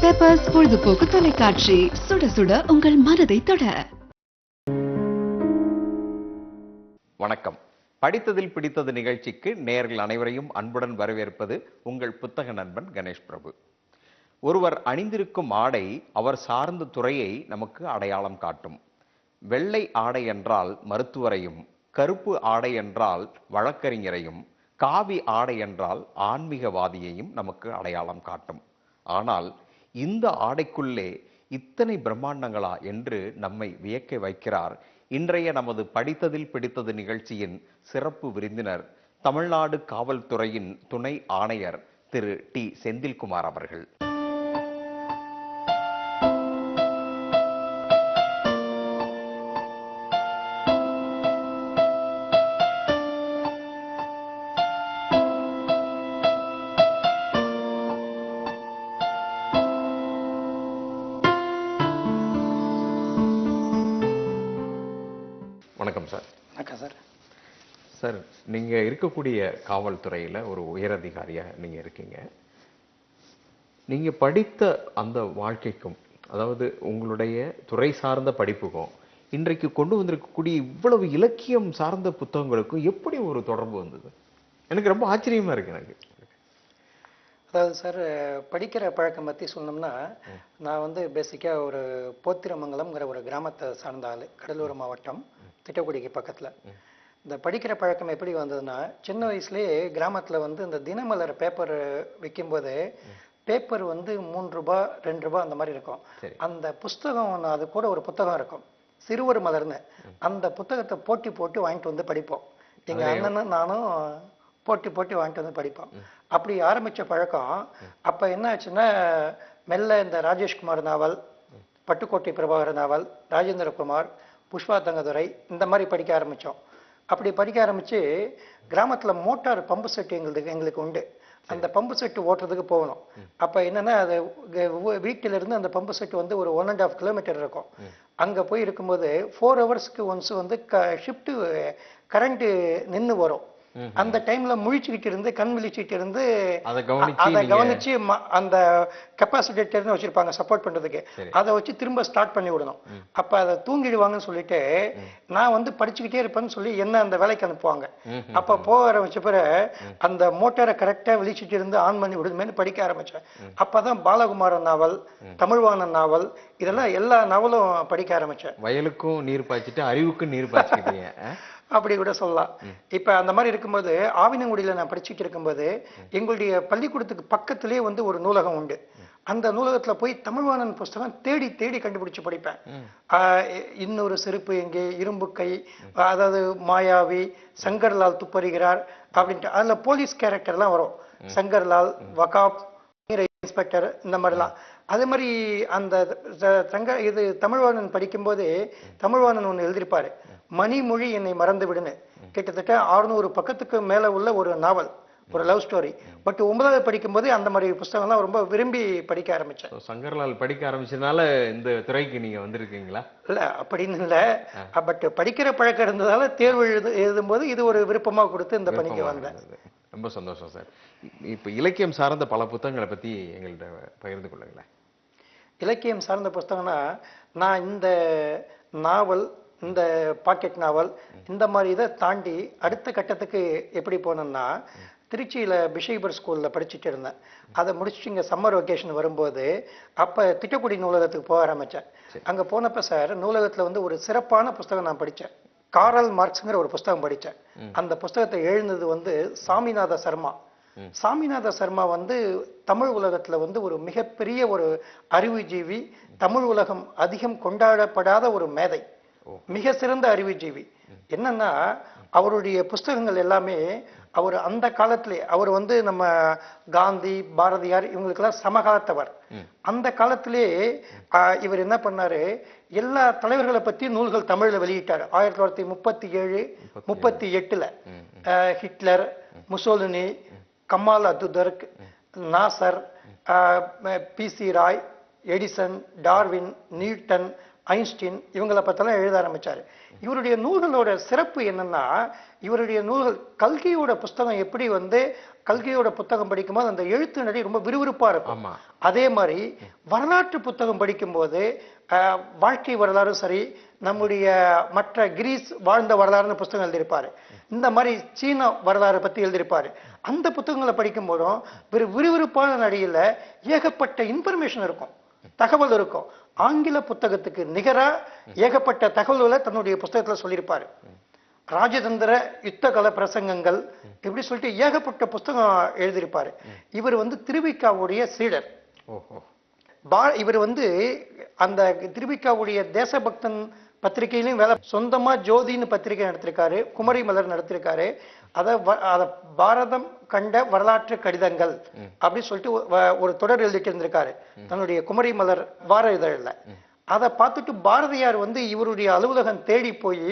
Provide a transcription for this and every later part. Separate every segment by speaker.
Speaker 1: Peppers பொழுதுபோக்கு தொலைக்காட்சி, சுட சுட உங்கள் மனதை தொட.
Speaker 2: வணக்கம். படித்ததில் பிடித்தது நிகழ்ச்சிக்கு நேயர்கள் அனைவரையும் அன்புடன் வரவேற்பது உங்கள் புத்தக நண்பன் கணேஷ் பிரபு. ஒருவர் அணிந்திருக்கும் ஆடை அவர் சார்ந்த துறையை நமக்கு அடையாளம் காட்டும். வெள்ளை ஆடை என்றால் மருத்துவரையும், கருப்பு ஆடை என்றால் வழக்கறிஞரையும், காவி ஆடை என்றால் ஆன்மீகவாதியையும் நமக்கு அடையாளம் காட்டும். ஆனால் இந்த ஆடைக்குள்ளே இத்தனை பிரம்மாண்டங்களா என்று நம்மை வியக்க வைக்கிறார் இன்றைய நமது படித்ததில் பிடித்தது நிகழ்ச்சியின் சிறப்பு விருந்தினர், தமிழ்நாடு காவல்துறையின் துணை ஆணையர் திரு டி செந்தில்குமார் அவர்கள். வணக்கம் சார்.
Speaker 3: வணக்கம் சார்.
Speaker 2: சார், நீங்க இருக்கக்கூடிய காவல்துறையில ஒரு உயரதிகாரியா நீங்க இருக்கீங்க. நீங்க படித்த அந்த வாழ்க்கைக்கும், அதாவது உங்களுடைய துறை சார்ந்த படிப்புக்கும் இன்றைக்கு கொண்டு வந்திருக்கக்கூடிய இவ்வளவு இலக்கியம் சார்ந்த புத்தகங்களுக்கும் எப்படி ஒரு தொடர்பு வந்தது? எனக்கு ரொம்ப ஆச்சரியமா இருக்கு. எனக்கு
Speaker 3: அதாவது சார், படிக்கிற பழக்கம் பற்றி சொன்னோம்னா, நான் வந்து பேசிக்காக ஒரு போத்திரமங்கலம்ங்கிற ஒரு கிராமத்தை சார்ந்த ஆள், கடலூர் மாவட்டம், திட்டக்குடிக்கு பக்கத்தில். இந்த படிக்கிற பழக்கம் எப்படி வந்ததுன்னா, சின்ன வயசுலேயே கிராமத்தில் வந்து இந்த தினமலர் பேப்பர் விற்கும்போது பேப்பர் வந்து 3 ரூபாய் 2 ரூபாய் அந்த மாதிரி இருக்கும். அந்த புஸ்தகம் அது கூட ஒரு புத்தகம் இருக்கும், சிறுவர் மலர்னு. அந்த புத்தகத்தை போட்டி போட்டு வாங்கிட்டு வந்து படிப்போம். எங்கள் அண்ணனும் நானும் போட்டி போட்டி வாங்கிட்டு வந்து படிப்போம். அப்படி ஆரம்பித்த பழக்கம். அப்போ என்ன ஆச்சுன்னா, மெல்ல இந்த ராஜேஷ்குமார் நாவல், பட்டுக்கோட்டை பிரபாகர் நாவல், ராஜேந்திரகுமார், புஷ்பா தங்கதுரை, இந்த மாதிரி படிக்க ஆரம்பித்தோம். அப்படி படிக்க ஆரம்பித்து கிராமத்தில் மோட்டார் பம்பு செட்டு எங்களுக்கு உண்டு. அந்த பம்பு செட்டு ஓட்டுறதுக்கு போகணும். அப்போ என்னென்னா, அது வீட்டிலிருந்து அந்த பம்பு செட்டு வந்து ஒரு 1.5 கிலோமீட்டர் இருக்கும். அங்கே போய் இருக்கும்போது 4 ஹவர்ஸ்க்கு ஒன்ஸ் வந்து ஷிஃப்ட்டு கரண்ட்டு நின்று வரும். அந்த டைம்ல முழிச்சுக்கிட்டு இருந்து, கண் விழிச்சிட்டு இருந்து அதை கவனிச்சு அந்த கெப்பாசிட்டர் வச்சிருப்பாங்க சப்போர்ட் பண்றதுக்கு, அதை வச்சு திரும்ப ஸ்டார்ட் பண்ணி விடணும். அப்ப அதை தூங்கிடுவாங்கன்னு சொல்லிட்டு நான் வந்து படிச்சுக்கிட்டே இருப்பேன்னு சொல்லி என்ன அந்த வேலைக்கு அனுப்புவாங்க. அப்ப போக ஆரம்பிச்ச பிறகு அந்த மோட்டாரை கரெக்டா விழிச்சிட்டு இருந்து ஆன் பண்ணி விடுதுமேனு படிக்க ஆரம்பிச்சேன். அப்பதான் பாலகுமாரன் நாவல், தமிழ்வாணன் நாவல், இதெல்லாம் எல்லா நாவலும் படிக்க ஆரம்பிச்சேன்.
Speaker 2: வயலுக்கும் நீர் பாய்ச்சிட்டு அறிவுக்கும் நீர் பாய்ச்சிக்கிட்டீங்க
Speaker 3: அப்படி கூட சொல்லலாம். இப்ப அந்த மாதிரி இருக்கும்போது, ஆவினங்குடியில நான் படிச்சுட்டு இருக்கும்போது எங்களுடைய பள்ளிக்கூடத்துக்கு பக்கத்திலே வந்து ஒரு நூலகம் உண்டு. அந்த நூலகத்துல போய் தமிழ்வாணன் புஸ்தகம் தேடி தேடி கண்டுபிடிச்சு படிப்பேன். இன்னொரு செருப்பு எங்கே, இரும்பு கை, அதாவது மாயாவி, சங்கர்லால் துப்பறிகிறார் அப்படின்ட்டு அதுல போலீஸ் கேரக்டர்லாம் வரும். சங்கர்லால், வகாப், இன்ஸ்பெக்டர், இந்த மாதிரிலாம். அதே மாதிரி அந்த இது தமிழ்வாணன் படிக்கும்போது தமிழ்வாணன் ஒன்று எழுதியிருப்பாரு, மணிமொழி என்னை மறந்து விடுன்னு. கிட்டத்தட்ட 600 பக்கத்துக்கு மேல உள்ள ஒரு நாவல், ஒரு லவ் ஸ்டோரி. பட் 9வது படிக்கும்போது அந்த மாதிரி புத்தகம்லாம் ரொம்ப விரும்பி படிக்க ஆரம்பிச்சேன்.
Speaker 2: சங்கர்லால் படிக்க ஆரம்பிச்சதுனால இந்த துறைக்கு நீங்க வந்திருக்கீங்களா?
Speaker 3: இல்ல, அப்படின்னு இல்லை. பட் படிக்கிற பழக்கம் இருந்ததால தேர்வு எழுதும்போது இது ஒரு விருப்பமா கொடுத்து இந்த பணிக்கு வந்தேன்.
Speaker 2: ரொம்ப சந்தோஷம் சார். இப்ப இலக்கியம் சார்ந்த பல புத்தகங்களை பத்தி எங்கள்கிட்ட பகிர்ந்து கொள்ளுங்களேன்.
Speaker 3: இலக்கியம் சார்ந்த புத்தகம்னா, நான் இந்த நாவல், இந்த பாக்கெட் நாவல், இந்த மாதிரி இதை தாண்டி அடுத்த கட்டத்துக்கு எப்படி போனேன்னா, திருச்சியில் பிஷைபர் ஸ்கூலில் படிச்சுட்டு இருந்தேன். அதை முடிச்சுட்டு இங்கே சம்மர் வெக்கேஷன் வரும்போது அப்போ திட்டக்குடி நூலகத்துக்கு போக ஆரம்பித்தேன். அங்கே போனப்போ சார், நூலகத்தில் வந்து ஒரு சிறப்பான புஸ்தகம் நான் படித்தேன். காரல் மார்க்ஸ்ங்கிற ஒரு புஸ்தகம் படித்தேன். அந்த புஸ்தகத்தை எழுந்தது வந்து சாமிநாத சர்மா. சாமிநாத சர்மா வந்து தமிழ் உலகத்துல வந்து ஒரு மிகப்பெரிய ஒரு அறிவுஜீவி, தமிழ் உலகம் அதிகம் கொண்டாடப்படாத ஒரு மேதை, மிக சிறந்த அறிவுஜீவி. என்னன்னா, அவருடைய புஸ்தகங்கள் எல்லாமே அவர் அந்த காலத்திலே, அவர் வந்து நம்ம காந்தி, பாரதியார் இவங்களுக்கெல்லாம் சமகாலத்தவர். அந்த காலத்திலே இவர் என்ன பண்ணாரு, எல்லா தலைவர்களை பத்தி நூல்கள் தமிழ்ல வெளியிட்டார். 1937 38ல Hitler, Mussolini, Kemal Ataturk, Nasser, P C. Ray, Edison, Darwin, Newton, Einstein இவங்களை பத்தெல்லாம் எழுத ஆரம்பிச்சாரு. இவருடைய நூல்களோட சிறப்பு என்னன்னா, இவருடைய நூல்கள் கல்கியோட புஸ்தகம் எப்படி வந்து கல்கியோட புத்தகம் படிக்கும்போது அந்த எழுத்து நடை ரொம்ப விறுவிறுப்பா இருக்கும். அதே மாதிரி வரலாற்று புத்தகம் படிக்கும்போது வாழ்க்கை வரலாறு சரி, நம்முடைய மற்ற கிரீஸ் வாழ்ந்த வரலாறுன்னு புத்தகம் எழுதியிருப்பாரு, இந்த மாதிரி சீன வரலாறு பத்தி எழுதியிருப்பாரு. அந்த புத்தகங்களை படிக்கும் போதும் விறுவிறுப்பான நடையில ஏகப்பட்ட இன்ஃபர்மேஷன் இருக்கும், தகவல் இருக்கும். ஆங்கில புத்தகத்துக்கு நிகரா ஏகப்பட்ட தகவல்களை தன்னுடைய புத்தகத்துல சொல்லியிருப்பாரு. ராஜதந்திர யுத்த கல பிரசங்கங்கள் இப்படி சொல்லிட்டு ஏகப்பட்ட புத்தகம் எழுதியிருப்பாரு. இவர் வந்து திருவிக்காவுடைய சீடர். இவர் வந்து அந்த திருவிக்காவுடைய தேசபக்தன் பத்திரிகையிலும் வேலை, சொந்தமா ஜோதின்னு பத்திரிகை நடத்திருக்காரு, குமரி மலர் நடத்திருக்காரு. அத பாரதம் கண்ட வரலாற்று கடிதங்கள் அப்படி சொல்லிட்டு ஒரு தொடர் எழுதிட்டு இருந்திருக்காரு தன்னுடைய குமரி மலர் வார இதழில். அதை பார்த்துட்டு பாரதியார் வந்து இவருடைய அலுவலகம் தேடி போய்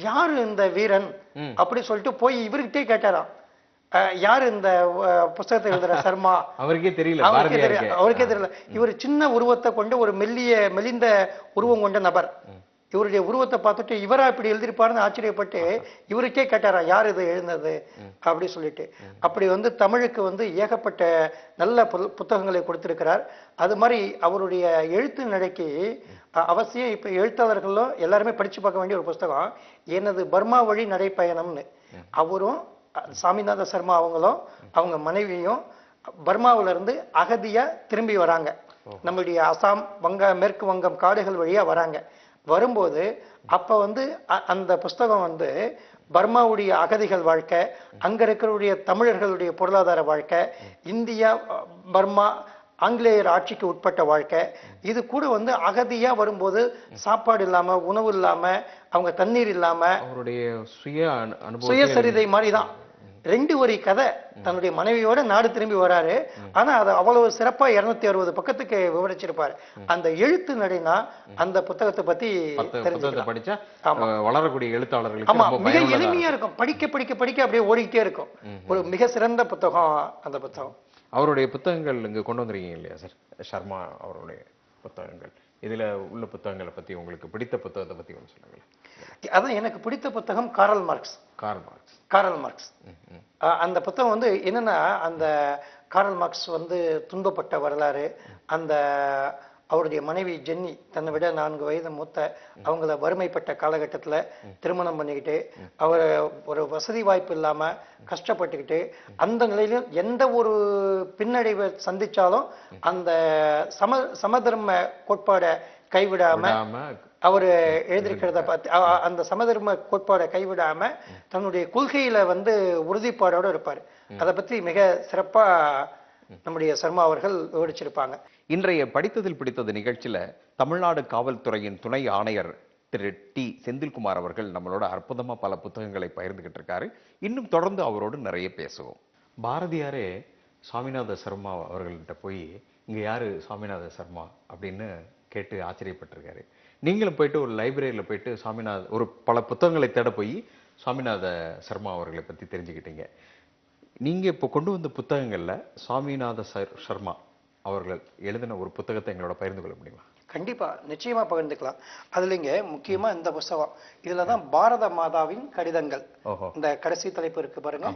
Speaker 3: யாரு இந்த வீரன் அப்படி சொல்லிட்டு போய் இவர்கிட்டே கேட்டாராம், யாரு இந்த புஸ்தகத்தை எழுதுற சர்மா?
Speaker 2: அவருக்கே தெரியல.
Speaker 3: இவர் சின்ன உருவத்தை கொண்ட ஒரு மெலிந்த உருவம் கொண்ட நபர். இவருடைய உருவத்தை பார்த்துட்டு இவரா இப்படி எழுதியிருப்பாருன்னு ஆச்சரியப்பட்டு இவருக்கே கேட்டாரா யார் இதை எழுந்தது அப்படி சொல்லிட்டு. அப்படி வந்து தமிழுக்கு வந்து ஏகப்பட்ட நல்ல புத்தகங்களை கொடுத்திருக்கிறார். அது மாதிரி அவருடைய எழுத்து நடைக்கு அவசியம் இப்ப எழுத்தாளர்களும் எல்லாருமே படிச்சு பார்க்க வேண்டிய ஒரு புஸ்தகம் எனது பர்மா வழி நடைப்பயணம்னு. அவரும் சாமிநாத சர்மா அவங்களும் அவங்க மனைவியும் பர்மாவில இருந்து அகதியா திரும்பி வராங்க. நம்மளுடைய அசாம் மேற்கு வங்கம் காடுகள் வழியா வராங்க. வரும்போது அப்ப வந்து அந்த புஸ்தகம் வந்து பர்மாவுடைய அகதிகள் வாழ்க்கை, அங்க இருக்கிற தமிழர்களுடைய பொருளாதார வாழ்க்கை, இந்தியா பர்மா ஆங்கிலேயர் ஆட்சிக்கு உட்பட்ட வாழ்க்கை, இது கூட வந்து அகதியா வரும்போது சாப்பாடு இல்லாம, உணவு இல்லாம, அவங்க தண்ணீர் இல்லாம,
Speaker 2: அவருடைய
Speaker 3: சுயசரிதை மாதிரிதான் 2 வரி கதை. தன்னுடைய மனைவியோட நாடு திரும்பி வராரு. ஆனா அது அவ்வளவு சிறப்பா 260 பக்கத்துக்கு விவரிச்சிருப்பாரு. அந்த எழுத்து நடைனா அந்த புத்தகத்தை பத்தி
Speaker 2: படிச்சா வளரக்கூடிய எழுத்தாளர்களுக்கு
Speaker 3: மிக எளிமையா இருக்கும். படிக்க படிக்க படிக்க அப்படியே ஓடிக்கிட்டே இருக்கும். ஒரு மிக சிறந்த புத்தகம் அந்த புத்தகம்.
Speaker 2: அவருடைய புத்தகங்கள் இங்க கொண்டு வந்திருக்கீங்க இல்லையா சார்? சர்மா அவருடைய புத்தகங்கள், இதுல உள்ள புத்தகங்களை பத்தி உங்களுக்கு பிடித்த புத்தகத்தை பத்தி கொஞ்சம் சொல்லுங்களேன்.
Speaker 3: அதான் எனக்கு பிடித்த புத்தகம் காரல் மார்க்ஸ். அந்த புத்தகம் வந்து என்னன்னா, அந்த காரல் மார்க்ஸ் வந்து துன்பப்பட்ட வரலாறு, அந்த அவருடைய மனைவி ஜென்னி தன்னை விட 4 வயது மூத்த, அவங்கள வறுமைப்பட்ட காலகட்டத்துல திருமணம் பண்ணிக்கிட்டு அவர் ஒரு வசதி வாய்ப்பு இல்லாம கஷ்டப்பட்டுக்கிட்டு அந்த நிலையிலும் எந்த ஒரு பின்னடைவை சந்திச்சாலும் அந்த சமதர்ம கோட்பாடை கைவிடாம அவரு எழுதியிருக்கிறத பார்த்து அந்த சமதர்ம கோட்பாடை கைவிடாம தன்னுடைய கொள்கையில வந்து உறுதிப்பாடோட இருப்பாரு. அதை பத்தி மிக சிறப்பா நம்முடைய சர்மா அவர்கள் விவரிச்சிருப்பாங்க.
Speaker 2: இன்றைய படித்ததில் பிடித்தது நிகழ்ச்சியில தமிழ்நாடு காவல்துறையின் துணை ஆணையர் திரு டி செந்தில்குமார் அவர்கள் நம்மளோட அற்புதமா பல புத்தகங்களை பகிர்ந்துகிட்டு இருக்காரு. இன்னும் தொடர்ந்து அவரோடு நிறைய பேசுவோம். பாரதியாரே சாமிநாத சர்மா அவர்கள்ட்ட போய் இங்க யாரு சாமிநாத சர்மா அப்படின்னு கேட்டு ஆச்சரியப்பட்டிருக்காரு. நீங்களும் போயிட்டு ஒரு லைப்ரரியில போயிட்டு ஒரு பல புத்தகங்களை தேட போய் சாமிநாத சர்மா அவர்களை பத்தி தெரிஞ்சுக்கிட்டீங்க. நீங்க இப்போ கொண்டு வந்த புத்தகங்கள்ல சாமிநாத சர்மா அவர்கள் எழுதின ஒரு புத்தகத்தை எங்களோட பகிர்ந்து கொள்ள முடியுமா?
Speaker 3: கண்டிப்பா, நிச்சயமா பகிர்ந்துக்கலாம். அதுலங்க முக்கியமா இந்த புத்தகம், இதுலதான் பாரத மாதாவின் கடிதங்கள், இந்த கடைசி தலைப்பு இருக்கு பாருங்க,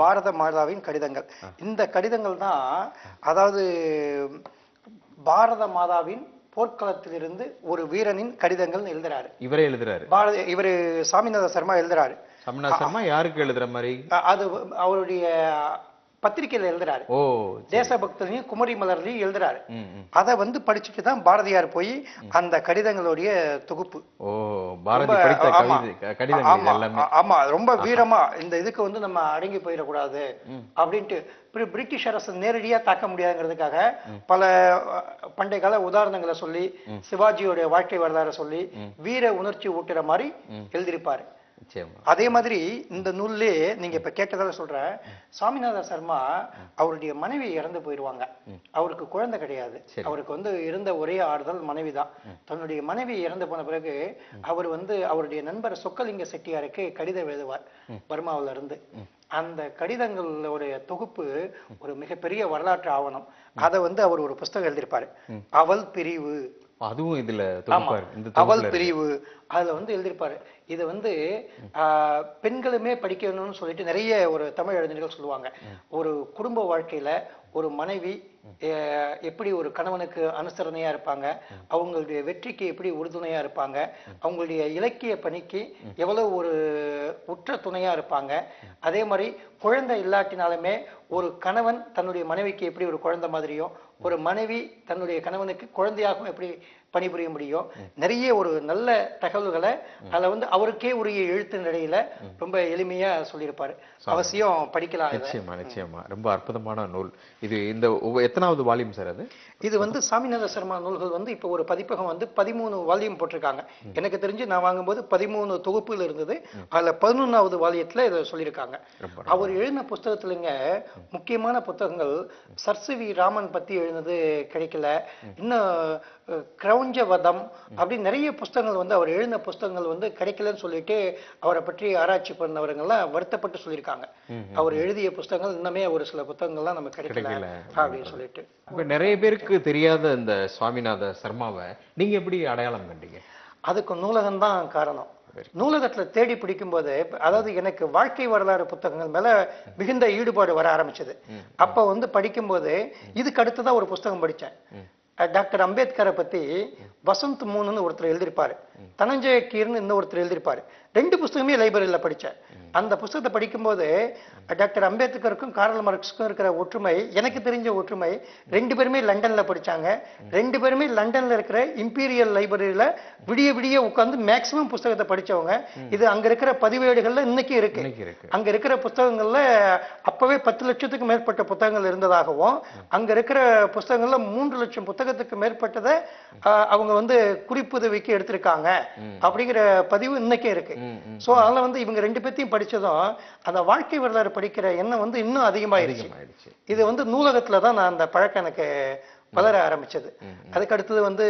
Speaker 3: பாரத மாதாவின் கடிதங்கள். இந்த கடிதங்கள் தான், அதாவது பாரத மாதாவின் போர்க்களத்திலிருந்து ஒரு வீரனின் கடிதங்கள் எழுதுறாரு.
Speaker 2: இவரே எழுதுறாரு?
Speaker 3: இவரு சாமிநாத சர்மா எழுதுறாரு.
Speaker 2: சாமிநாத சர்மா யாருக்கு எழுதுற மாதிரி?
Speaker 3: அது அவருடைய பத்திரிகையில எழுதுறாரு. தேசபக்தனையும் குமரி மலர்லையும் எழுதுறாரு. அதை வந்து படிச்சுட்டு தான் பாரதியார் போய் அந்த கடிதங்களுடைய தொகுப்பு. ஆமா, ரொம்ப வீரமா இந்த இதுக்கு வந்து நம்ம அடங்கி போயிடக்கூடாது அப்படின்ட்டு பிரிட்டிஷ் அரசு நேரடியா தாக்க முடியாதுங்கிறதுக்காக பல பண்டைய கால உதாரணங்களை சொல்லி, சிவாஜியோட வாழ்க்கை வரலாறு சொல்லி வீர உணர்ச்சி ஊட்டுற மாதிரி எழுதியிருப்பாரு. அதே மாதிரி இந்த நூல்லே நீங்க இப்ப கேட்டதால சொல்றேன், சாமிநாத சர்மா அவருடைய மனைவி இறந்து போயிடுவாங்க. அவருக்கு குழந்தை கிடையாது. அவருக்கு வந்து இருந்த ஒரே ஆறுதல் மனைவிதான். தன்னுடைய மனைவி இறந்து போன பிறகு அவர் வந்து அவருடைய நண்பர் சொக்கலிங்க செட்டியாருக்கு கடிதம் எழுதுவார் பர்மாவில இருந்து. அந்த கடிதங்களுடைய தொகுப்பு ஒரு மிகப்பெரிய வரலாற்று ஆவணம். அதை வந்து அவர் ஒரு புஸ்தகம் எழுதியிருப்பாரு, அவள் பிரிவு
Speaker 2: அதுவும் இதுல
Speaker 3: ஆமா
Speaker 2: தொகுப்பார் இந்த
Speaker 3: அவல்
Speaker 2: தொகுப்புல இருக்கு.
Speaker 3: பிரிவு அதுல வந்து எழுதியிருப்பாரு. இது வந்து பெண்களுமே படிக்கணும்னு சொல்லிட்டு நிறைய ஒரு தமிழ் அறிஞர்கள் சொல்லுவாங்க. ஒரு குடும்ப வாழ்க்கையில ஒரு மனைவி எப்படி ஒரு கணவனுக்கு அனுசரணையா இருப்பாங்க, அவங்களுடைய வெற்றிக்கு எப்படி உறுதுணையா இருப்பாங்க, அவங்களுடைய இலக்கிய பணிக்கு எவ்வளவு ஒரு உற்ற துணையா இருப்பாங்க. அதே மாதிரி குழந்தை இல்லாட்டினாலுமே ஒரு கணவன் தன்னுடைய மனைவிக்கு எப்படி ஒரு குழந்தை மாதிரியும், ஒரு மனைவி தன்னுடைய கணவனுக்கு குழந்தையாகவும் எப்படி பணிபுரிய முடியும். நிறைய ஒரு நல்ல தகவல்களை அதுல வந்து அவருக்கே உரிய எழுத்து நடையில ரொம்ப எளிமையா சொல்லியிருப்பாரு. அவசியம் படிக்கலாம் இதை.
Speaker 2: நிச்சயமா நிச்சயமா ரொம்ப அற்புதமான நூல் இது. இந்த எத்தனாவது வால்யூம் சார் அது?
Speaker 3: இது வந்து சாமிநாத சர்மா நூல்கள் வந்து இப்போ ஒரு பதிப்பகம் வந்து 13 வால்யூம் போட்டிருக்காங்க. எனக்கு தெரிஞ்சு நான் வாங்கும்போது 13 தொகுப்புகள் இருந்தது. அதுல 11வது வால்யத்துல இதை சொல்லியிருக்காங்க. அவர் எழுதின புஸ்தகத்துலங்க முக்கியமான புத்தகங்கள் சர்சிவி ராமன் பத்தி எழுதினது கிடைக்கல. இன்னும் கிரௌஞ்சவதம் அப்படி நிறைய புஸ்தகங்கள் வந்து அவர் எழுதின புஸ்தகங்கள் வந்து கிடைக்கலன்னு சொல்லிட்டு அவரை பற்றி ஆராய்ச்சி பண்ணவர்கள்லாம் வருத்தப்பட்டு சொல்லியிருக்காங்க. அவர் எழுதிய புஸ்தகங்கள் இன்னுமே ஒரு சில புத்தகங்கள்லாம் நமக்கு கிடைக்கல அப்படின்னு சொல்லிட்டு.
Speaker 2: இப்ப நிறைய பேருக்கு தெரியாத இந்த சுவாமிநாத சர்மாவை நீங்க எப்படி அடையாளம் கண்டீங்க?
Speaker 3: அதுக்கு நூலகம் தான் காரணம். நூலகத்துல தேடி பிடிக்கும் போது, அதாவது எனக்கு வாழ்க்கை வரலாறு புத்தகங்கள் மேல மிகுந்த ஈடுபாடு வர ஆரம்பிச்சது. அப்ப வந்து படிக்கும்போது இதுக்கு அடுத்ததான் ஒரு புஸ்தகம் படிச்சேன். டாக்டர் அம்பேத்கரை பத்தி வசந்த் மூணுன்னு ஒருத்தர் எழுதியிருப்பாரு, தனஞ்சய கீர்னு இன்னொருத்தர் எழுதியிருப்பாரு. 2 புஸ்தகமே லைப்ரரியில படிச்சேன். அந்த புஸ்தகத்தை படிக்கும்போது டாக்டர் அம்பேத்கருக்கும் கார்ல் மார்க்ஸுக்கும் இருக்கிற ஒற்றுமை, எனக்கு தெரிஞ்ச ஒற்றுமை, 2 பேருமே லண்டன்ல படிச்சாங்க. 2 பேருமே லண்டன்ல இருக்கிற இம்பீரியல் லைப்ரரியில விடிய விடிய உட்கார்ந்து மேக்சிமம் புஸ்தகத்தை படிச்சவங்க. இது அங்க இருக்கிற பதிவேடுகள்ல இன்னைக்கு இருக்கு. அங்க இருக்கிற புஸ்தகங்கள்ல அப்பவே 10 லட்சத்துக்கு மேற்பட்ட புத்தகங்கள் இருந்ததாகவும், அங்க இருக்கிற புஸ்தகங்கள்ல 3 லட்சம் புத்தகத்துக்கு மேற்பட்டதை அவங்க வந்து குறிப்புதவிக்கு எடுத்திருக்காங்க அப்படிங்கிற பதிவு இன்னைக்கே இருக்கு. சோ அதனால வந்து இவங்க 2 பேர்த்தையும் படிச்சதும் அந்த வாழ்க்கை வரலாறு படிக்கிற எண்ணம் வந்து இன்னும் அதிகமாயிருச்சு. இது வந்து நூலகத்துல தான் நான் அந்த பழக்கம் எனக்கு வளர ஆரம்பிச்சது. அதுக்கு அடுத்தது வந்து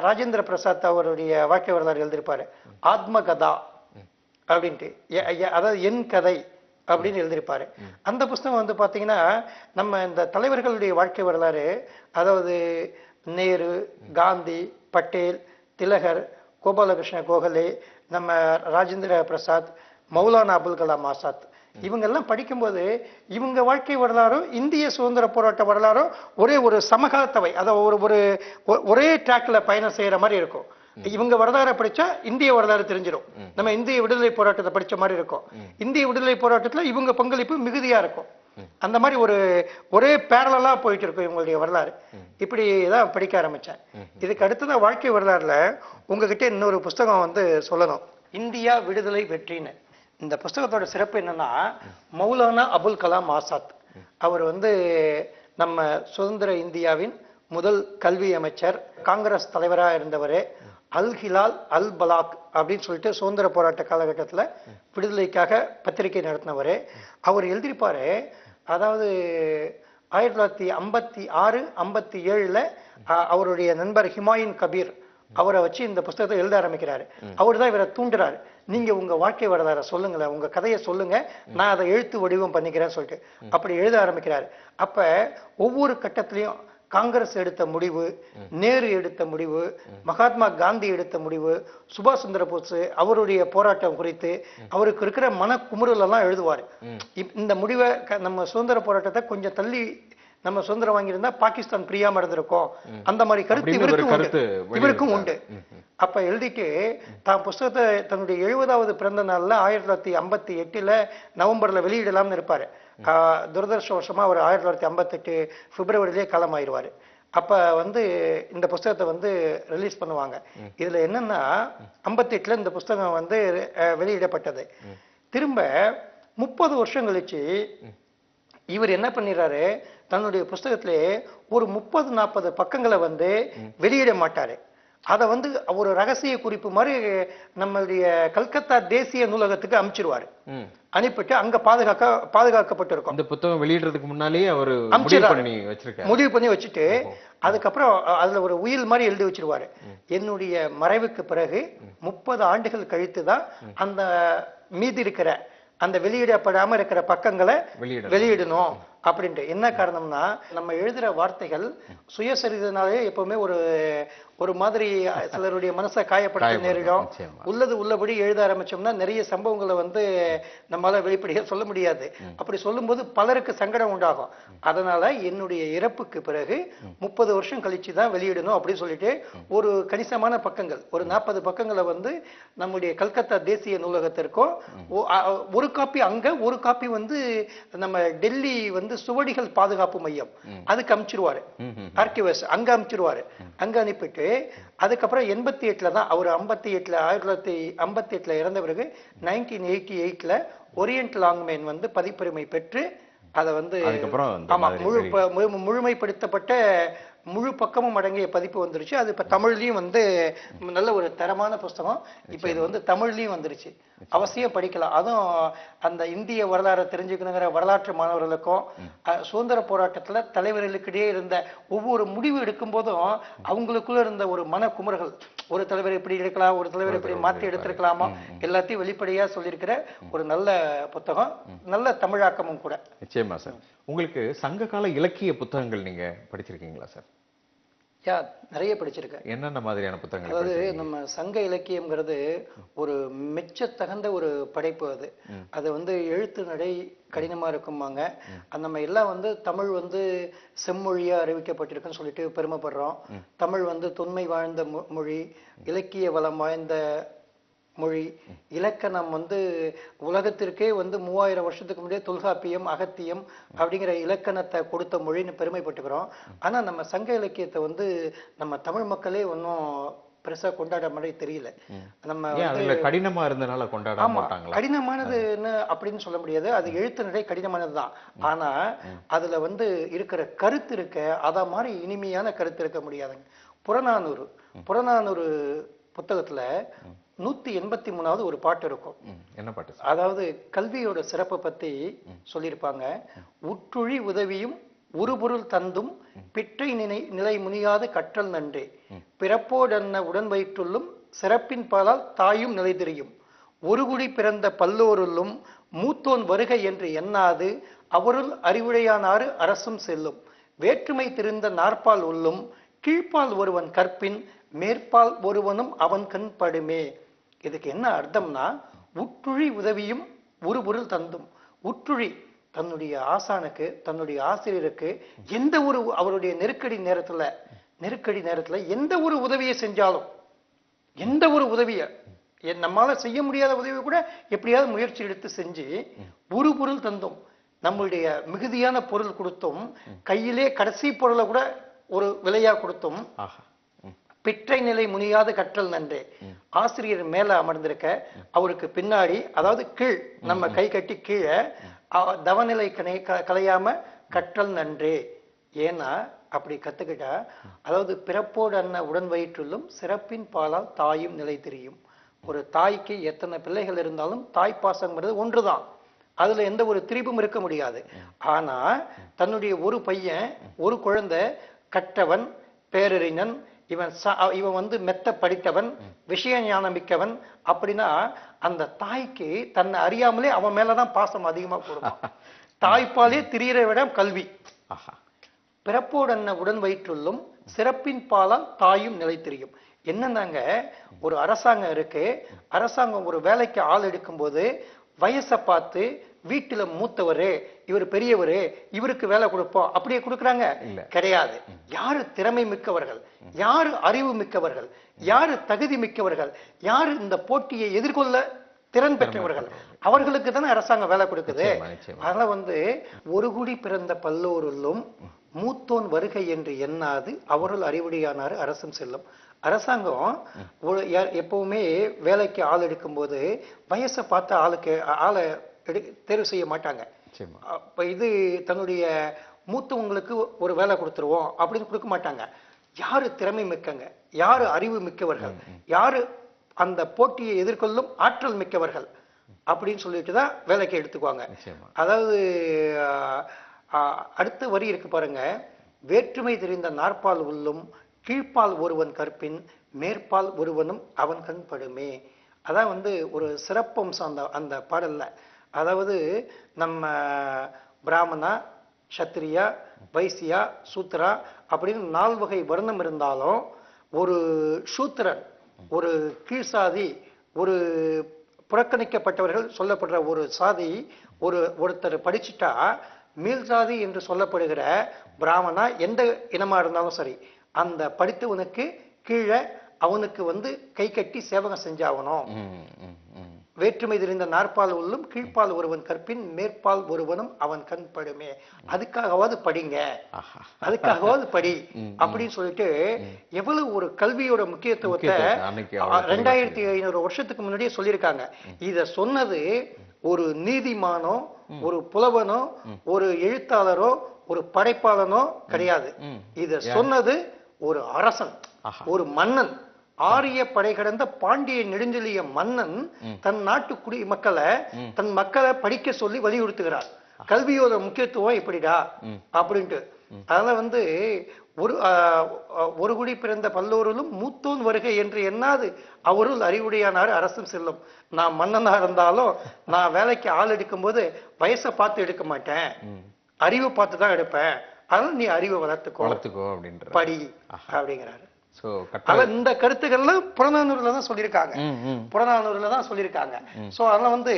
Speaker 3: ராஜேந்திர பிரசாத் அவருடைய வாழ்க்கை வரலாறு எழுதியிருப்பாரு, ஆத்ம கதா அப்படின்ட்டு, அதாவது என் கதை அப்படின்னு எழுதியிருப்பாரு. அந்த புஸ்தகம் வந்து பாத்தீங்கன்னா நம்ம இந்த தலைவர்களுடைய வாழ்க்கை வரலாறு, அதாவது நேரு, காந்தி, பட்டேல், திலகர், கோபாலகிருஷ்ண கோகலே, நம்ம ராஜேந்திர பிரசாத், மௌலானா அபுல் கலாம் ஆசாத், இவங்க எல்லாம் படிக்கும்போது இவங்க வாழ்க்கை வரலாறும் இந்திய சுதந்திர போராட்ட வரலாறும் ஒரே ஒரு சமகாலத்தவை, அதாவது ஒரே டிராக்ல பயணம் செய்யற மாதிரி இருக்கும். இவங்க வரலாறு படிச்சா இந்திய வரலாறு தெரிஞ்சிடும். நம்ம இந்திய விடுதலை போராட்டத்தை படிச்ச மாதிரி இருக்கும். இந்திய விடுதலை போராட்டத்துல இவங்க பங்களிப்பு மிகுதியா இருக்கும். அந்த மாதிரி ஒரே பேரலா போயிட்டு இருக்கும் இவங்களுடைய வரலாறு. இப்படி தான் படிக்க ஆரம்பிச்சேன். இதுக்கு அடுத்ததான் வாழ்க்கை வரலாறுல உங்ககிட்ட இன்னொரு புஸ்தகம் வந்து சொல்லணும், இந்தியா விடுதலை வெற்றின்னு. இந்த புஸ்தகத்தோட சிறப்பு என்னன்னா, மௌலானா அபுல் கலாம் ஆசாத் அவர் வந்து நம்ம சுதந்திர இந்தியாவின் முதல் கல்வி அமைச்சர், காங்கிரஸ் தலைவராக இருந்தவர், அல் ஹிலால் அல் பலாக் அப்படின்னு சொல்லிட்டு சுதந்திர போராட்ட காலகட்டத்தில் விடுதலைக்காக பத்திரிகை நடத்தினவர். அவர் எழுதியிருப்பாரு, அதாவது 1956, 57 அவருடைய நண்பர் ஹிமாயின் கபீர் அவரை வச்சு இந்த புஸ்தகத்தை எழுத ஆரம்பிக்கிறாரு. அவர் தான் இவரை தூண்டுறாரு, நீங்க உங்க வாழ்க்கை வரலாற சொல்லுங்களேன், உங்க கதையை சொல்லுங்க, நான் அதை எழுத்து வடிவம் பண்ணிக்கிறேன்னு சொல்லிட்டு அப்படி எழுத ஆரம்பிக்கிறாரு. அப்ப ஒவ்வொரு கட்டத்திலையும் காங்கிரஸ் எடுத்த முடிவு, நேரு எடுத்த முடிவு, மகாத்மா காந்தி எடுத்த முடிவு, சுபாஷ் சந்திர போஸ் அவருடைய போராட்டம் குறித்து அவருக்கு இருக்கிற மன குமுறல் எல்லாம் எழுதுவாரு. இந்த முடிவை நம்ம சுதந்திர போராட்டத்தை கொஞ்சம் தள்ளி நம்ம சுதந்திரம் வாங்கியிருந்தா பாகிஸ்தான் பிரியாம இருந்திருக்கும், அந்த மாதிரி கருத்து இவருக்கும் உண்டு. அப்ப எழுதிட்டு தான் புஸ்தகத்தை தன்னுடைய 70வது பிறந்த நாள்ல 1958 நவம்பர்ல வெளியிடலாம்னு இருப்பாரு. துரதிருஷ்டவசமா அவர் 1958 பிப்ரவரியிலே காலமாயிருவாரு. அப்ப வந்து இந்த புஸ்தகத்தை வந்து ரிலீஸ் பண்ணுவாங்க. இதுல என்னன்னா 58 இந்த புஸ்தகம் வந்து வெளியிடப்பட்டது. திரும்ப 30 வருஷம் கழிச்சு இவர் என்ன பண்ணிடுறாரு, தன்னுடைய புஸ்தகத்திலே ஒரு 30-40 பக்கங்களை வந்து வெளியிட மாட்டாரு. அதை வந்து ஒரு ரகசிய குறிப்பு மாதிரி நம்மளுடைய கல்கத்தா தேசிய நூலகத்துக்கு அனுப்பிச்சிருவாரு. அனுப்பிட்டு அங்க பாதுகாக்கப்பட்டிருக்கும்.
Speaker 2: இந்த புத்தகம் வெளியிடுறதுக்கு முன்னாலே அவர்
Speaker 3: முடிவு பண்ணி வச்சுட்டு அதுக்கப்புறம் அதுல ஒரு உயில் மாதிரி எழுதி வச்சிருவாரு, என்னுடைய மறைவுக்கு பிறகு 30 ஆண்டுகள் கழித்து தான் அந்த மீதி இருக்கிற அந்த வெளியிடப்படாம இருக்கிற பக்கங்களை வெளியிடணும் அப்படின்ட்டு. என்ன காரணம்னா, நம்ம எழுதுற வார்த்தைகள் சுயசரிதனாலே எப்பவுமே ஒரு மாதிரி சிலருடைய மனசை காயப்படுத்த நேரிடும்.
Speaker 2: நிச்சயமா.
Speaker 3: உள்ளது உள்ளபடி எழுத ஆரம்பிச்சோம்னா நிறைய சம்பவங்களை வந்து நம்மளால வெளிப்படையா சொல்ல முடியாது. அப்படி சொல்லும்போது பலருக்கு சங்கடம் உண்டாகும். அதனால என்னுடைய இறப்புக்கு பிறகு 30 வருஷம் கழிச்சு தான் வெளியிடணும் அப்படின்னு சொல்லிட்டு ஒரு கணிசமான பக்கங்கள், ஒரு 40 பக்கங்களை வந்து நம்முடைய கல்கத்தா தேசிய நூலகத்திற்கும் ஒரு காப்பி அங்க, ஒரு காப்பி வந்து நம்ம டெல்லி வந்து சுவடிகள் பாதுகாப்பு மையம் அதுக்கு அனுப்பிச்சிருவாரு. ஆர்கிவஸ் அங்க அனுப்பிச்சிருவாரு. அங்க அனுப்பிட்டு அதுக்கப்புறம் 88ல தான் அவர் 1958ல இறந்த பிறகு 1988ல ஓரியன்ட் லாங்மேன் வந்து பதிப்புரிமை பெற்று அதை வந்து முழுமைப்படுத்தப்பட்ட முழு பக்கமும் அடங்கிய பதிப்பு வந்துருச்சு. அது இப்ப தமிழ்லயும் வந்து நல்ல ஒரு தரமான புஸ்தகம். இப்ப இது வந்து தமிழ்லயும் வந்துருச்சு. அவசியம் படிக்கலாம். அதுவும் அந்த இந்திய வரலாறை தெரிஞ்சுக்கணுங்கிற வரலாற்று மாணவர்களுக்கும் சுதந்திர போராட்டத்துல தலைவர்களுக்கிடையே இருந்த ஒவ்வொரு முடிவு எடுக்கும் போதும் அவங்களுக்குள்ள இருந்த ஒரு மன குமுறல்கள், ஒரு தலைவர் இப்படி எடுக்கலாம், ஒரு தலைவர் இப்படி மாத்தி எடுத்திருக்கலாமா, எல்லாத்தையும் வெளிப்படையா சொல்லியிருக்கிற ஒரு நல்ல புத்தகம், நல்ல தமிழாக்கமும் கூட.
Speaker 2: நிச்சயமா சார். உங்களுக்கு சங்க கால இலக்கிய புத்தகங்கள் நீங்க படிச்சிருக்கீங்களா சார்?
Speaker 3: நிறைய படிச்சிருக்கேன்.
Speaker 2: என்னென்ன மாதிரியான புத்தகங்கள்?
Speaker 3: அதாவது நம்ம சங்க இலக்கியம்ங்கிறது ஒரு மெச்சத்தகுந்த ஒரு படைப்பு. அது வந்து எழுத்து நடை கடினமா இருக்குமாங்க. நம்ம எல்லாம் வந்து தமிழ் வந்து செம்மொழியா அறிவிக்கப்பட்டிருக்குன்னு சொல்லிட்டு பெருமைப்படுறோம். தமிழ் வந்து தொன்மை வாழ்ந்த மொழி, இலக்கிய வளம் வாய்ந்த மொழி, இலக்கணம் வந்து உலகத்திற்கே வந்து 3000 வருஷத்துக்கு முன்னாடியே தொல்காப்பியம், அகத்தியம் அப்படிங்கிற இலக்கணத்தை கொடுத்த மொழின்னு பெருமைப்பட்டுக்கிறோம். ஆனா நம்ம சங்க இலக்கியத்தை வந்து நம்ம தமிழ் மக்களே ஒன்னும் பெருசா கொண்டாட மாதிரி தெரியல. நம்ம
Speaker 2: கடினமா இருந்தனால கொண்டாட மாட்டாங்களா?
Speaker 3: கடினமானதுன்னு அப்படின்னு சொல்ல முடியாது. அது எழுத்து நடை கடினமானதுதான். ஆனா அதுல வந்து இருக்கிற கருத்து இருக்க அத மாதிரி இனிமையான கருத்து இருக்க முடியாதுங்க. புறநானூறு புத்தகத்துல 183வது ஒரு பாட்டு இருக்கும்.
Speaker 2: என்ன பாட்டு?
Speaker 3: அதாவது கல்வியோட சிறப்பை பத்தி சொல்லியிருப்பாங்க. உற்றுழி உதவியும் உருபொருள் தந்தும் பிற்றை நிலை முனியாது கற்றல் நன்றே, பிறப்போடன்ன உடன் வயிற்றுள்ளும் சிறப்பின் பாலால் தாயும் நிலை தெரியும், ஒரு குடி பிறந்த பல்லோருள்ளும் மூத்தோன் வருகை என்று எண்ணாது அவருள் அறிவுடையானாறு அரசும் செல்லும், வேற்றுமை திரிந்த நாற்பால் உள்ளும் கீழ்ப்பால் ஒருவன் கற்பின் மேற்பால் ஒருவனும் அவன் கண் படுமே. இதுக்கு என்ன அர்த்தம்னா, உற்றுழி உதவியும் உருபொருள் தந்தும். உற்றுழி தன்னுடைய ஆசானுக்கு, தன்னுடைய ஆசிரியருக்கு எந்த ஒரு அவருடைய நெருக்கடி நேரத்துல எந்த ஒரு உதவியை செஞ்சாலும், எந்த ஒரு உதவியை நம்மால செய்ய முடியாத உதவியை கூட எப்படியாவது முயற்சி எடுத்து செஞ்சு ஒரு பொருள் தந்தும், நம்மளுடைய மிகுதியான பொருள் கொடுத்தும், கையிலே கடைசி பொருளை கூட ஒரு விலையா கொடுத்தும், பிற்றை நிலை முனியாது கற்றல் நன்றே. ஆசிரியர் மேல அமர்ந்திருக்க அவருக்கு பின்னாடி, அதாவது கீழ் நம்ம கை கட்டி கீழே தவநிலை கலையாம கற்றல் நன்றே. ஏன்னா அப்படி கத்துக்கிட்டா, அதாவது பிறப்போடு அன்ன உடன் வயிற்றுள்ளும் சிறப்பின் பாலால் தாயும் நிலை தெரியும். ஒரு தாய்க்கு எத்தனை பிள்ளைகள் இருந்தாலும் தாய்ப்பாசங்கிறது ஒன்றுதான். அதுல எந்த ஒரு திரிபும் இருக்க முடியாது. ஆனா தன்னுடைய ஒரு பையன், ஒரு குழந்தை கற்றவன், பேரறிஞன், இவன் வந்து மெத்த படித்தவன், விஷய ஞானம் மிக்கவன் அப்படின்னா அந்த தாய்க்கு தன்னை அறியாமலே அவன் மேலதான் பாசம் அதிகமா போடுவான். தாய்ப்பாலே திரியிற விட கல்வி. பிறப்போடன்ன உடன் வயிற்றுள்ளும் சிறப்பின் பாலால் தாயும் நிலை தெரியும். என்னன்னாங்க, ஒரு அரசாங்கம் இருக்கு. அரசாங்கம் ஒரு வேலைக்கு ஆள் எடுக்கும் போது வயசை பார்த்து வீட்டுல மூத்தவரு, இவர் பெரியவரு, இவருக்கு வேலை கொடுப்போம் அப்படியே கொடுக்குறாங்க? கிடையாது. யாரு திறமை மிக்கவர்கள், யாரு அறிவு மிக்கவர்கள், யாரு தகுதி மிக்கவர்கள், யாரு இந்த போட்டியை எதிர்கொள்ள திறன் பெற்றவர்கள், அவர்களுக்கு தானே அரசாங்கம் வேலை கொடுக்குது. அதனால வந்து ஒரு குடி பிறந்த பல்லோருள்ளும் மூத்தோன் வருகை என்று எண்ணாது அவருள் அறிவுடையானாரு அரசும் செல்லும். அரசாங்கம் எப்பவுமே வேலைக்கு ஆள் எடுக்கும் போது வயசை பார்த்து ஆளை தேர்வு செய்ய மாட்டாங்க. அப்ப இது தன்னுடைய மூத்தவங்களுக்கு ஒரு வேலை கொடுத்துருவோம் அப்படின்னு கொடுக்க மாட்டாங்க. யாரு திறமை மிக்கங்க, யாரு அறிவு மிக்கவர்கள், யாரு அந்த போட்டியை எதிர்கொள்ளும் ஆற்றல் மிக்கவர்கள் அப்படின்னு சொல்லிட்டு தான் வேலைக்கு எடுத்துக்குவாங்க. அதாவது அடுத்த வரி இருக்கு பாருங்க, வேற்றுமை தெரிந்த நாற்பால் உள்ளும் கீழ்ப்பால் ஒருவன் கற்பின் மேற்பால் ஒருவனும் அவன் கண் படுமே. அதான் வந்து ஒரு சிறப்பம்சம் அந்த பாடல்ல. அதாவது நம்ம பிராமணா, சத்திரியா, வைசியா, சூத்ரா அப்படின்னு 4 வகை வர்ணம் இருந்தாலும் ஒரு சூத்திரன், ஒரு கீழ்சாதி, ஒரு புறக்கணிக்கப்பட்டவர்கள் சொல்லப்படுற ஒரு சாதி ஒருத்தர் படிச்சுட்டா மேல் சாதி என்று சொல்லப்படுகிற பிராமணா எந்த இனமா இருந்தாலும் சரி, அந்த படித்தவனுக்கு கீழே அவனுக்கு கை கட்டி சேவகம் செஞ்சாகணும். வேற்றுமை தெரிந்த நாற்பால் உள்ளும் கீழ்ப்பால் ஒருவன் கற்பின் மேற்பால் ஒருவனும் அவன் கண் படுமே. அதுக்காகவாது படிங்க, அதுக்காகவாது படி அப்படின்னு சொல்லிட்டு எவ்வளவு ஒரு கல்வியோட முக்கியத்துவத்தை 2500 வருஷத்துக்கு முன்னாடியே சொல்லியிருக்காங்க. இத சொன்னது ஒரு நீதிமானோ, ஒரு புலவனோ, ஒரு எழுத்தாளரோ, ஒரு படைப்பாளனோ கிடையாது. இத சொன்னது ஒரு அரசன், ஒரு மன்னன். ஆரிய படை கடந்த பாண்டிய நெடுஞ்செழிய மன்னன் தன் நாட்டு தன் மக்களை படிக்க சொல்லி வலியுறுத்துகிறார். கல்வியோட முக்கியத்துவம் இப்படிடா அப்படின்ட்டு. அதனால ஒரு குடி பிறந்த பல்லோரிலும் மூத்தோன் வருகை என்று எண்ணாது அவருள் அறிவுடையானார் அரசும் செல்லும். நான் மன்னனா இருந்தாலும் நான் வேலைக்கு ஆள் எடுக்கும் போது வயசை பார்த்து எடுக்க மாட்டேன், அறிவை பார்த்து தான் எடுப்பேன். அதனால நீ அறிவை வளர்த்துக்கோ அப்படின்ற படி அப்படிங்கிறாரு. இந்த கருத்துக்கள்லாம் புறநானூறுல தான் சொல்லியிருக்காங்க, புறநானூறுல தான் சொல்லியிருக்காங்க. சோ அதனால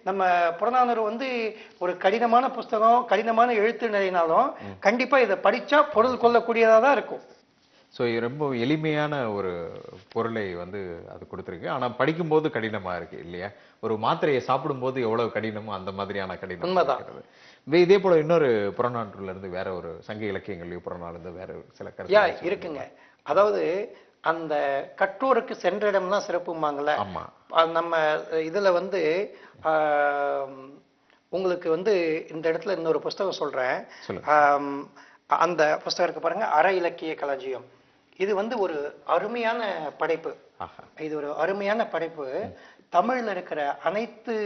Speaker 3: நம்ம புறநானூறு ஒரு கடினமான புஸ்தகம், கடினமான எழுத்து நிலைனாலும் கண்டிப்பா இதை படிச்சா பொருள் கொள்ளக்கூடியதா தான் இருக்கும்.
Speaker 2: ஸோ ரொம்ப எளிமையான ஒரு பொருளை அது கொடுத்துருக்கு. ஆனா படிக்கும்போது கடினமா இருக்கு இல்லையா? ஒரு மாத்திரையை சாப்பிடும்போது எவ்வளவு கடினமோ அந்த மாதிரியான கடினம் இருக்கிறது. இதே போல இன்னொரு புறநானூறுல இருந்து வேற ஒரு சங்க இலக்கியங்களையும் புறநானூறுல இருந்து வேற சில கருத்து
Speaker 3: இருக்குங்க. அதாவது அந்த கற்றோருக்கு சென்ற இடம்லாம் சிறப்புமாங்கல்ல. நம்ம இதுல உங்களுக்கு இந்த இடத்துல இன்னொரு புஸ்தகம் சொல்றேன். அந்த புஸ்தகம் இருக்கு பாருங்க, அற இலக்கிய களஞ்சியம். இது ஒரு அருமையான படைப்பு. இது ஒரு அருமையான படைப்பு. தமிழ்ல இருக்கிற அனைத்து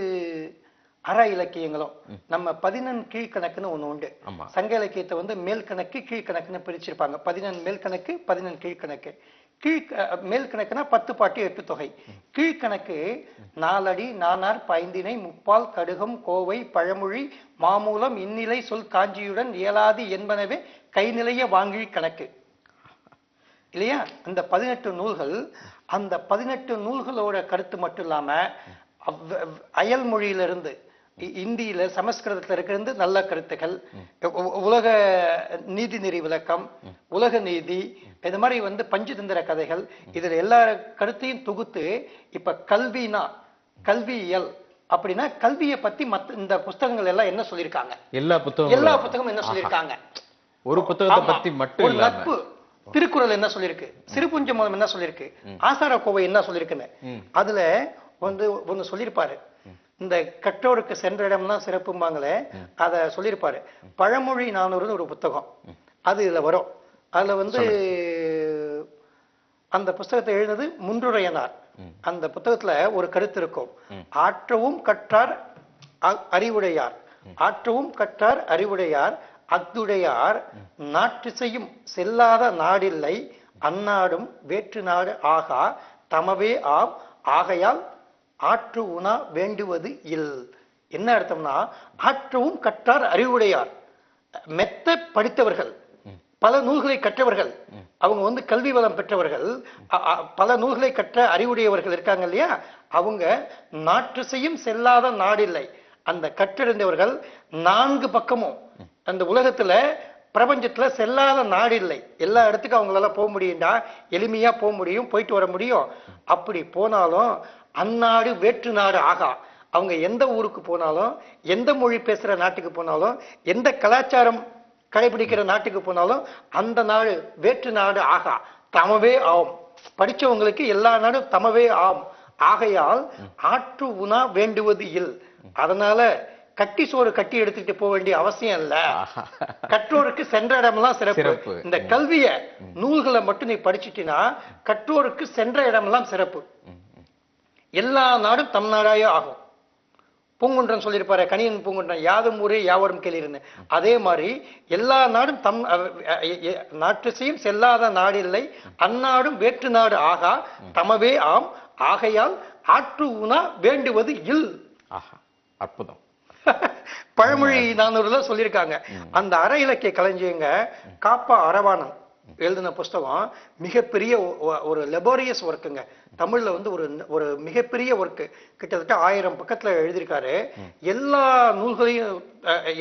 Speaker 3: அற இலக்கியங்களும் நம்ம 11 கீழ்கணக்குன்னு ஒண்ணு உண்டு. சங்க இலக்கியத்தை மேல் கணக்கு கீழ்கணக்குன்னு பிரிச்சிருப்பாங்க. 11 மேல் கணக்கு, 11 கீழ்கணக்கு. மேல் கணக்குனா 10 பாட்டு 8 தொகை. கீழ்கணக்கு 4 அடி, நானார், பைந்தினை, முப்பால், கடுகம், கோவை, பழமொழி, மாமூலம், இந்நிலை சொல் காஞ்சியுடன் இயலாது என்பனவே கைநிலைய வாங்கி கணக்கு இல்லையா? அந்த 18 நூல்கள், அந்த 18 நூல்களோட கருத்து மட்டும் இல்லாம அயல் மொழியிலிருந்து, இந்தியில சமஸ்கிருதத்துல இருக்கிறது நல்ல கருத்துக்கள், உலக நீதி நெறி விளக்கம், உலக நீதி, இது மாதிரி பஞ்சதந்திர கதைகள், இதுல எல்லா கருத்தையும் தொகுத்து இப்ப கல்வினா கல்வியியல் அப்படின்னா கல்வியை பத்தி இந்த புத்தகங்கள் எல்லாம் என்ன சொல்லியிருக்காங்க? எல்லா புத்தகமும் என்ன சொல்லியிருக்காங்க? ஒரு புத்தகத்தை பத்தி மட்டும் நட்பு திருக்குறள் என்ன சொல்லியிருக்கு, சிறுபுஞ்ச மூலம் என்ன சொல்லியிருக்கு, ஆசார கோவை என்ன சொல்லியிருக்குன்னு அதுல ஒண்ணு சொல்லியிருப்பாரு. இந்த கற்றோருக்கு சென்ற இடம்லாம் சிறப்பும்பாங்களே, அத சொல்லியிருப்பாரு. பழமொழி 400 ஒரு புத்தகம், அது இதுல வரும். அதுல அந்த புஸ்தகத்தை எழுதினது முன்றுரையனார். அந்த புத்தகத்துல ஒரு கருத்து இருக்கும். ஆற்றவும் கற்றார் அறிவுடையார், ஆற்றவும் கற்றார் அறிவுடையார், அஃதுடையார் நாற்றிசையும் செல்லாத நாடில்லை, அந்நாடும் வேற்று நாடு ஆகா தமவே ஆம், ஆகையால் ஆற்று உணா வேண்டுவது இல். என்ன அர்த்தம்னா, ஆற்றவும் கற்றார் அறிவுடையார், மெத்த படித்தவர்கள், பல நூல்களை கற்றவர்கள், அவங்க கல்வி வளம் பெற்றவர்கள், பல நூல்களை கற்ற அறிவுடையவர்கள் இருக்காங்க இல்லையா, அவங்க நாற்றிசையும் செல்லாத நாடில்லை. அந்த கற்றறிந்தவர்கள் 4 பக்கமும் அந்த உலகத்துல பிரபஞ்சத்துல செல்லாத நாடு இல்லை. எல்லா இடத்துக்கும் அவங்களால போக முடியும்டா, எளிமையா போக முடியும், போயிட்டு வர முடியும். அப்படி போனாலும் அந்நாடு வேற்று நாடு ஆகா. அவங்க எந்த ஊருக்கு போனாலும், எந்த மொழி பேசுற நாட்டுக்கு போனாலும், எந்த கலாச்சாரம் கடைபிடிக்கிற நாட்டுக்கு போனாலும் அந்த நாடு வேற்று நாடு ஆகா தமவே ஆம். படிச்சவங்களுக்கு எல்லா நாடும் தமவே ஆம். ஆகையால் ஆற்று உணா வேண்டுவது இல். அதனால கட்டி சோறு கட்டி எடுத்துட்டு போக வேண்டிய அவசியம் இல்ல. கற்றோருக்கு சென்ற இடமெல்லாம் சிறப்பு. இந்த கல்விய நூல்களை மட்டும் நீ படிச்சுட்டினா கற்றோருக்கு சென்ற இடமெல்லாம் சிறப்பு. எல்லா நாடும் தம் நாடாயே ஆகும். பூங்குன்றன் சொல்லியிருப்பாரு, கணியன் பூங்குன்றன், யாதும் ஊரே யாவரும் கேளிருன்னு. அதே மாதிரி எல்லா நாடும் தம் நாற்றுசையும் செல்லாத நாடு இல்லை, அந்நாடும் வேற்று நாடு ஆகா தமவே ஆம், ஆகையால் ஆற்று உணா வேண்டுவது இல்.
Speaker 2: அற்புதம்.
Speaker 3: பழமொழி 400 சொல்லியிருக்காங்க. அந்த அற இலக்கிய களஞ்சியங்க காப்பா அரவாணன் எழுதின புஸ்தகம் மிகப்பெரிய ஒரு லெபோரியஸ் ஒர்க்குங்க. தமிழ்ல வந்து ஒரு ஒரு மிகப்பெரிய ஒர்க்கு, கிட்டத்தட்ட 1000 பக்கத்துல எழுதியிருக்காரு. எல்லா நூல்களையும்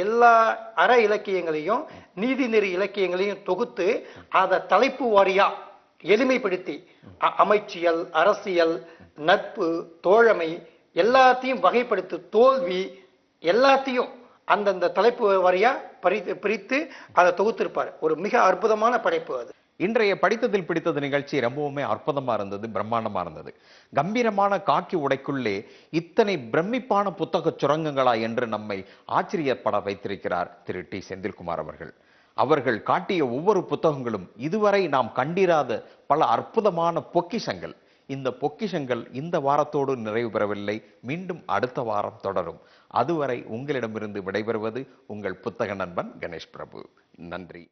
Speaker 3: எல்லா அற இலக்கியங்களையும் நீதிநெறி இலக்கியங்களையும் தொகுத்து அதை தலைப்பு வாரியா எளிமைப்படுத்தி அமைச்சியல், அரசியல், நட்பு, தோழமை எல்லாத்தையும் வகைப்படுத்தி தோல்வி எல்லாத்தையும் அந்தந்த தலைப்பு வாரியா பிரித்து அதை தொகுத்திருப்பார். ஒரு மிக அற்புதமான படைப்பு அது.
Speaker 2: இன்றைய படித்ததில் பிடித்தது நிகழ்ச்சி ரொம்பவுமே அற்புதமா இருந்தது, பிரம்மாண்டமா இருந்தது. கம்பீரமான காக்கி உடைக்குள்ளே இத்தனை பிரமிப்பான புத்தக சுரங்கங்களா என்று நம்மை ஆச்சரியப்பட வைத்திருக்கிறார் திரு டி செந்தில்குமார் அவர்கள். அவர்கள் காட்டிய ஒவ்வொரு புத்தகங்களும் இதுவரை நாம் கண்டிராத பல அற்புதமான பொக்கிஷங்கள். இந்த பொக்கிஷங்கள் இந்த வாரத்தோடு நிறைவு பெறவில்லை, மீண்டும் அடுத்த வாரம் தொடரும். அதுவரை உங்களிடமிருந்து விடைபெறுவது உங்கள் புத்தக நண்பன் கணேஷ் பிரபு. நன்றி.